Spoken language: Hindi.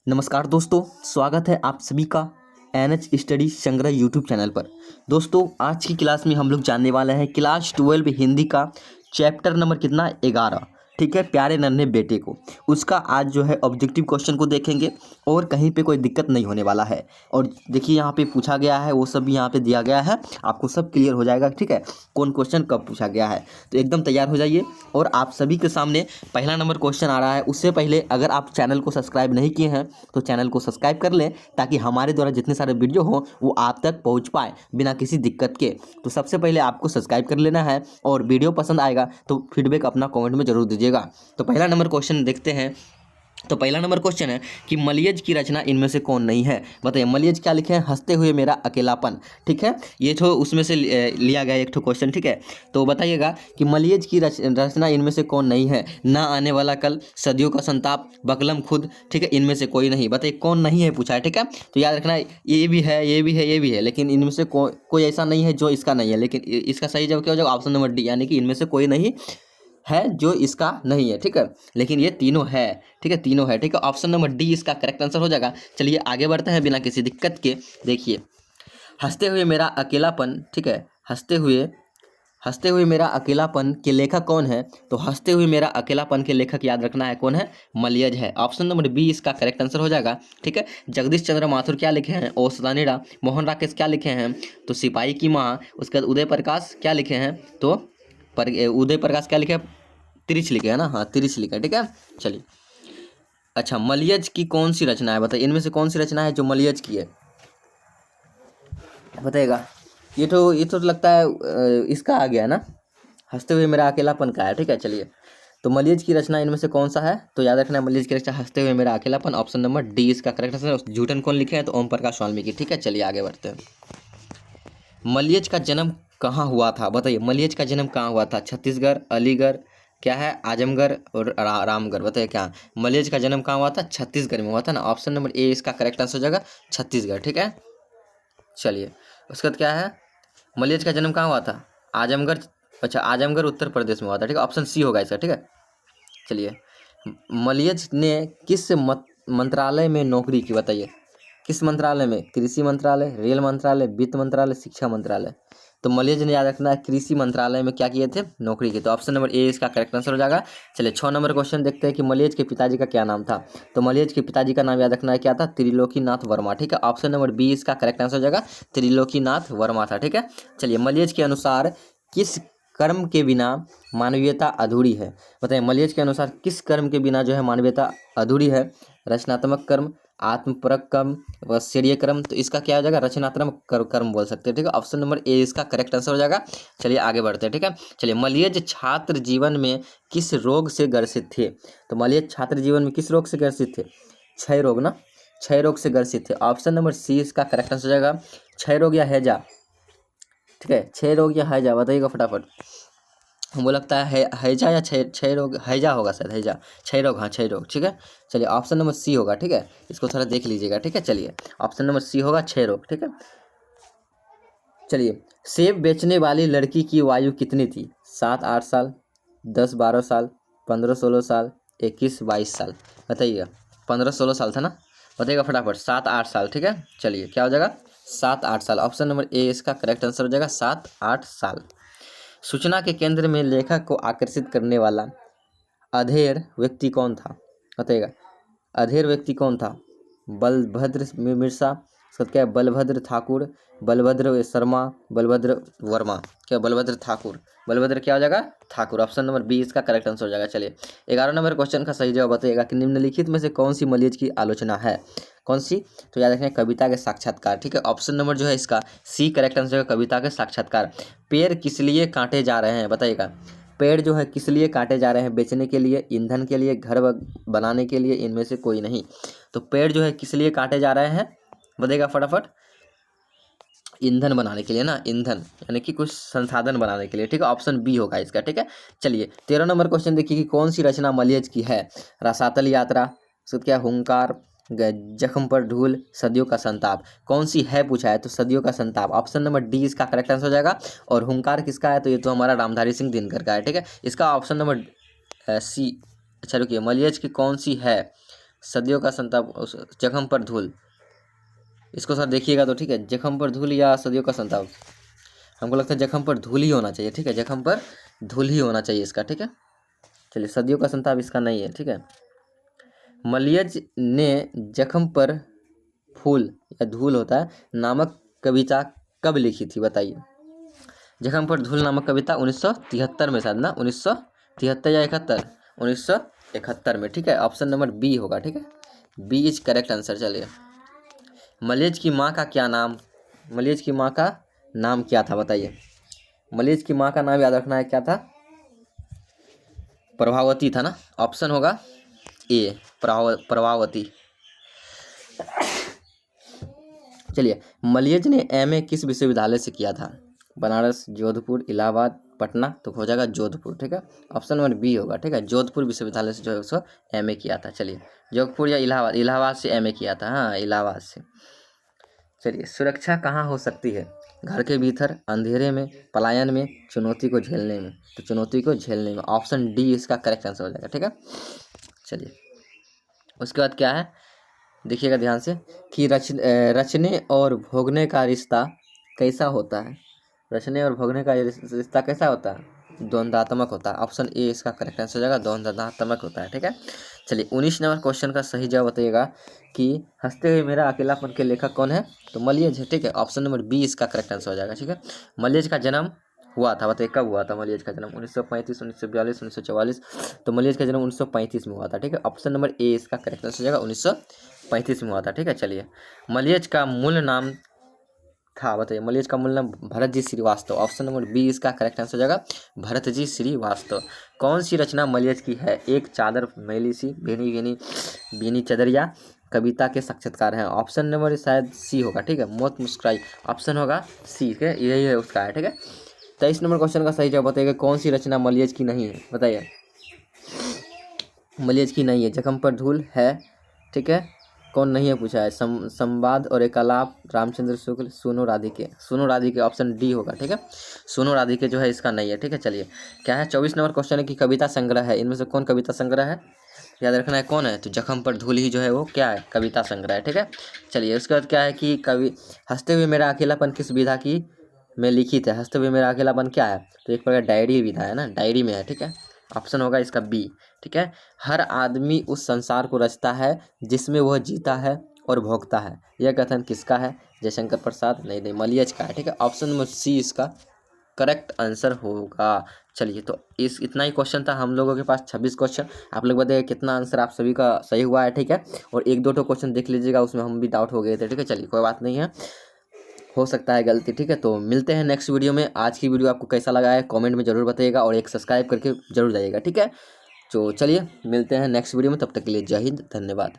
नमस्कार दोस्तों, स्वागत है आप सभी का एनएच स्टडी संग्रह यूट्यूब चैनल पर। दोस्तों, आज की क्लास में हम लोग जानने वाले हैं क्लास 12 हिंदी का चैप्टर नंबर कितना 11। ठीक है, प्यारे नन्हे बेटे को उसका आज जो है ऑब्जेक्टिव क्वेश्चन को देखेंगे और कहीं पे कोई दिक्कत नहीं होने वाला है। और देखिए यहाँ पे पूछा गया है वो सब भी यहाँ पे दिया गया है, आपको सब क्लियर हो जाएगा। ठीक है, कौन क्वेश्चन कब पूछा गया है, तो एकदम तैयार हो जाइए। और आप सभी के सामने पहला नंबर क्वेश्चन आ रहा है। उससे पहले अगर आप चैनल को सब्सक्राइब नहीं किए हैं तो चैनल को सब्सक्राइब कर लें, ताकि हमारे द्वारा जितने सारे वीडियो हों वो आप तक पहुंच पाए बिना किसी दिक्कत के। तो सबसे पहले आपको सब्सक्राइब कर लेना है और वीडियो पसंद आएगा तो फीडबैक अपना कमेंट में जरूर दीजिएगा। तो पहला नंबर क्वेश्चन देखते हैं। तो पहला नंबर क्वेश्चन है कि मलयज की रचना इनमें से कौन नहीं है। बताइए, मलयज क्या लिखे हैं? हंसते हुए मेरा अकेलापन। ठीक है, ये तो उसमें से लिया गया एक ठो क्वेश्चन। ठीक है, तो बताइएगा कि मलयज की रचना इनमें से कौन नहीं है। ना आने वाला कल, सदियों का संताप, बकलम खुद। ठीक है, इनमें से कोई नहीं। बताइए कौन नहीं है पूछा है। ठीक है, तो याद रखना ये भी है, ये भी है, ये भी है, लेकिन इनमें से कोई ऐसा नहीं है जो इसका नहीं है। लेकिन इसका सही जवाब क्या हो जाएगा? ऑप्शन नंबर डी, यानी कि इनमें से कोई नहीं है जो इसका नहीं है। ठीक है, लेकिन ये तीनों है। ठीक है, तीनों है। ठीक है, ऑप्शन नंबर डी इसका करेक्ट आंसर हो जाएगा। चलिए आगे बढ़ते हैं बिना किसी दिक्कत के। देखिए, हंसते हुए मेरा अकेलापन। ठीक है, हंसते हुए मेरा अकेलापन के लेखक कौन है? तो हंसते हुए मेरा अकेलापन के लेखक याद रखना है कौन है? मलयज है। ऑप्शन नंबर बी इसका करेक्ट आंसर हो जाएगा। ठीक है, जगदीश चंद्र माथुर क्या लिखे हैं? ओ सदानीरा। मोहन राकेश क्या लिखे हैं? तो सिपाही की माँ। उसके बाद उदय प्रकाश क्या लिखे हैं? तो उदय प्रकाश क्या लिखे हैं? तिरिच लिखे है ना, हाँ तिरिच लिखा है। ठीक है, चलिए। अच्छा, मलयज की कौन सी रचना है? बताइए, इनमें से कौन सी रचना है जो मलयज की है? बताइएगा। ये तो लगता है इसका आ गया ना, हंसते हुए मेरा अकेलापन का है। ठीक है, चलिए। तो मलयज की रचना इनमें से कौन सा है? तो याद रखना है मलयज की रचना हंसते हुए मेरा अकेलापन। ऑप्शन नंबर डी इसका करेक्ट आंसर। जूटन कौन लिखे हैं? तो ओम प्रकाश वाल्मीकि। ठीक है, चलिए आगे बढ़ते हैं। मलयज का जन्म कहाँ हुआ था? बताइए, मलयज का जन्म कहाँ हुआ था? छत्तीसगढ़, अलीगढ़, क्या है, आजमगढ़ और रामगढ़। बताइए क्या मलयज का जन्म कहाँ हुआ था? छत्तीसगढ़ में हुआ था ना। ऑप्शन नंबर ए इसका करेक्ट आंसर हो जाएगा, छत्तीसगढ़। ठीक है, चलिए। उसके बाद क्या है? मलयज का जन्म कहाँ हुआ था? आजमगढ़। अच्छा, आजमगढ़ उत्तर प्रदेश में हुआ था। ठीक है, ऑप्शन सी होगा इसका। ठीक है, चलिए। मलयज ने किस मंत्रालय में नौकरी की? बताइए, किस मंत्रालय में? कृषि मंत्रालय, रेल मंत्रालय, वित्त मंत्रालय, शिक्षा मंत्रालय। तो मलयज ने याद रखना है कृषि मंत्रालय में क्या किए थे? नौकरी की। तो ऑप्शन नंबर ए इसका करेक्ट आंसर हो जाएगा। चलिए 6 नंबर क्वेश्चन देखते हैं कि मलयज के पिताजी का क्या नाम था। तो मलयज के पिताजी का नाम याद रखना है क्या था? त्रिलोकीनाथ वर्मा। ठीक है, ऑप्शन नंबर बी इसका करेक्ट आंसर हो जाएगा, त्रिलोकीनाथ वर्मा था। ठीक है, चलिए। मलयज के अनुसार किस कर्म के बिना मानवीयता अधूरी है? बताइए, मलयज के अनुसार किस कर्म के बिना जो है मानवीयता अधूरी है? रचनात्मक कर्म, आत्मपरक कर्म, व श्रेय कर्म। तो इसका क्या हो जाएगा? रचनात्मक कर्म बोल सकते हैं। ठीक है, ऑप्शन नंबर ए इसका करेक्ट आंसर हो जाएगा। चलिए आगे बढ़ते हैं। ठीक है, चलिए। मलयज छात्र जीवन में किस रोग से ग्रसित थे? तो मलयज छात्र जीवन में किस रोग से ग्रसित थे? क्षय रोग ना, क्षय रोग से ग्रसित थे। ऑप्शन नंबर सी इसका करेक्ट आंसर हो जाएगा, क्षय रोग या हैजा। ठीक है, क्षय रोग या हैजा, बताइएगा फटाफट। हमको लगता है हैजा या क्षय रोग, हैजा होगा शायद, हैजा, क्षय रोग, हाँ क्षय रोग। ठीक है, चलिए ऑप्शन नंबर सी होगा। ठीक है, इसको थोड़ा देख लीजिएगा। ठीक है, चलिए ऑप्शन नंबर सी होगा, क्षय रोग। ठीक है, चलिए। सेब बेचने वाली लड़की की आयु कितनी थी? 7-8 साल, 10-12 साल, 15-16 साल, 21-22 साल। बताइएगा। 15-16 साल था ना, बताइएगा फटाफट। 7-8 साल। ठीक है, चलिए क्या हो जाएगा? 7-8 साल। ऑप्शन नंबर ए इसका करेक्ट आंसर हो जाएगा, 7-8 साल। सूचना के केंद्र में लेखक को आकर्षित करने वाला अधेड़ व्यक्ति कौन था? बताइएगा, अधेड़ व्यक्ति कौन था? बलभद्र मिर्सा, उसका क्या है? बलभद्र ठाकुर, बलभद्र शर्मा, बलभद्र वर्मा। क्या? बलभद्र ठाकुर। बलभद्र क्या हो जाएगा? ठाकुर। ऑप्शन नंबर बी इसका करेक्ट आंसर हो जाएगा। चलिए 11 नंबर क्वेश्चन का सही जवाब बताइएगा कि निम्नलिखित में से कौन सी मलयज की आलोचना है? कौन सी? तो याद रखें, कविता के साक्षात्कार। ठीक है, ऑप्शन नंबर जो है इसका सी करेक्ट आंसर है, कविता के साक्षात्कार। पेड़ किस लिए काटे जा रहे हैं? बताइएगा, पेड़ जो है किस लिए काटे जा रहे हैं? बेचने के लिए, ईंधन के लिए, घर बनाने के लिए, इनमें से कोई नहीं। तो पेड़ जो है किस लिए काटे जा रहे हैं? बताइएगा फटाफट। ईंधन बनाने के लिए ना, ईंधन यानी कि कुछ संसाधन बनाने के लिए। ठीक है, ऑप्शन बी होगा इसका। ठीक है, चलिए 13 नंबर क्वेश्चन देखिए कि कौन सी रचना मलयज की है? रसातल यात्रा, उसके क्या, हुंकार, जख्म पर धूल, सदियों का संताप। कौन सी है पूछा है? तो सदियों का संताप। ऑप्शन नंबर डी इसका करेक्ट आंसर हो जाएगा। और हुंकार किसका है? तो ये तो हमारा रामधारी सिंह दिनकर का है। ठीक है, इसका ऑप्शन नंबर सी। अच्छा रुकिए, मलयज की कौन सी है? सदियों का संताप, जख्म पर धूल, इसको सर देखिएगा तो ठीक है, जख्म पर धूल या सदियों का संताप, हमको लगता है जख्म पर धूल ही होना चाहिए, ठीक है, जख्म पर धूल ही होना चाहिए इसका, ठीक है। चलिए, सदियों का संताप इसका नहीं है, ठीक है। मलयज ने जख्म पर फूल या धूल होता है नामक कविता कब लिखी थी, बताइए। जख्म पर धूल नामक कविता 1973 में शायद ना, 1973 या 71, 1971 में, ठीक है। ऑप्शन नंबर बी होगा, ठीक है, बी इज करेक्ट आंसर। चलिए, मलयज की माँ का क्या नाम, मलयज की माँ का नाम क्या था, बताइए। मलयज की माँ का नाम याद रखना है, क्या था, प्रभावती था ना। ऑप्शन होगा ए, प्रभावती। चलिए, मलयज ने एमए किस विश्वविद्यालय से किया था, बनारस, जोधपुर, इलाहाबाद, पटना, तो हो जाएगा जोधपुर, ठीक है। ऑप्शन नंबर बी होगा, ठीक है, जोधपुर विश्वविद्यालय से जो है उसको एमए किया था। चलिए, जोधपुर या इलाहाबाद, इलाहाबाद से एमए किया था, हाँ, इलाहाबाद से। चलिए, सुरक्षा कहाँ हो सकती है, घर के भीतर, अंधेरे में, पलायन में, चुनौती को झेलने में, तो चुनौती को झेलने में, ऑप्शन डी इसका करेक्ट आंसर हो जाएगा, ठीक है। चलिए, उसके बाद क्या है, देखिएगा ध्यान से कि रचने और भोगने का रिश्ता कैसा होता है, रचने और भोगने का रिश्ता कैसा होता है, द्वंद्वात्मक होता है। ऑप्शन ए इसका करेक्ट आंसर हो जाएगा, द्वंद्वात्मक होता है, ठीक है। चलिए, 19 नंबर क्वेश्चन का सही जवाब बताइएगा कि हंसते हुए मेरा अकेलापन के लेखक कौन है, तो मलयज है, ठीक है। ऑप्शन नंबर बी इसका करेक्ट आंसर हो जाएगा, ठीक है। मलयज का जन्म हुआ था, बताइए कब हुआ था मलयज का जन्म, 1935, 1942, 1944, तो मलयज का जन्म 1935 में हुआ था, ठीक है। ऑप्शन नंबर ए इसका करेक्ट आंसर हो जाएगा, 1935 में हुआ था, ठीक है। चलिए, मलयज का मूल नाम था, बताइए, मलयज का मूल नाम Bharat ji Srivastava, option number B इसका करेक्ट आंसर हो जाएगा, भरत जी श्रीवास्तव। कौन सी रचना मलयज की है, एक चादर मैली सी, भीनी भीनी भीनी चदरिया, कविता के साक्षात्कार हैं, ऑप्शन नंबर शायद सी होगा, ठीक है, मौत मुस्कुराई, ऑप्शन होगा सी, ठीक है, यही है उसका है, ठीक है। 23 नंबर क्वेश्चन का सही जवाब बताइएगा, कौन सी रचना मलयज की नहीं है, बताइए। मलयज की नहीं है, जख्म पर धूल है, ठीक है, कौन नहीं है पूछा है, संवाद और एकालाप, रामचंद्र शुक्ल, सोनू राधिके, सोनू राधिके, ऑप्शन डी होगा, ठीक है, सोनू राधिके जो है इसका नहीं है, ठीक है। चलिए, क्या है, 24 नंबर क्वेश्चन है कि कविता संग्रह है, इनमें से कौन कविता संग्रह है, याद रखना है कौन है, तो जख्म पर धूल ही जो है वो क्या है, कविता संग्रह है, ठीक है। चलिए, उसके बाद क्या है कि कवि हंसते हुए मेरा अकेलापन किस विधा की में लिखित है, हंसते हुए मेरा अकेलापन क्या है, तो एक प्रकार डायरी विधा है ना, डायरी में है, ठीक है। ऑप्शन होगा इसका बी, ठीक है। हर आदमी उस संसार को रचता है जिसमें वह जीता है और भोगता है, यह कथन किसका है, जयशंकर प्रसाद, नहीं, मलयज का है, ठीक है। ऑप्शन नंबर सी इसका करेक्ट आंसर होगा। चलिए, तो इस इतना ही क्वेश्चन था हम लोगों के पास, 26 क्वेश्चन। आप लोग बताइए कितना आंसर आप सभी का सही हुआ है, ठीक है। और एक दो क्वेश्चन देख लीजिएगा, उसमें हम भी डाउट हो गए थे, ठीक है। चलिए, कोई बात नहीं है, हो सकता है गलती, ठीक है। तो मिलते हैं नेक्स्ट वीडियो में। आज की वीडियो आपको कैसा लगा है कमेंट में ज़रूर बताइएगा, और एक सब्सक्राइब करके जरूर जाइएगा, ठीक है। तो चलिए, मिलते हैं नेक्स्ट वीडियो में, तब तक के लिए जय हिंद, धन्यवाद।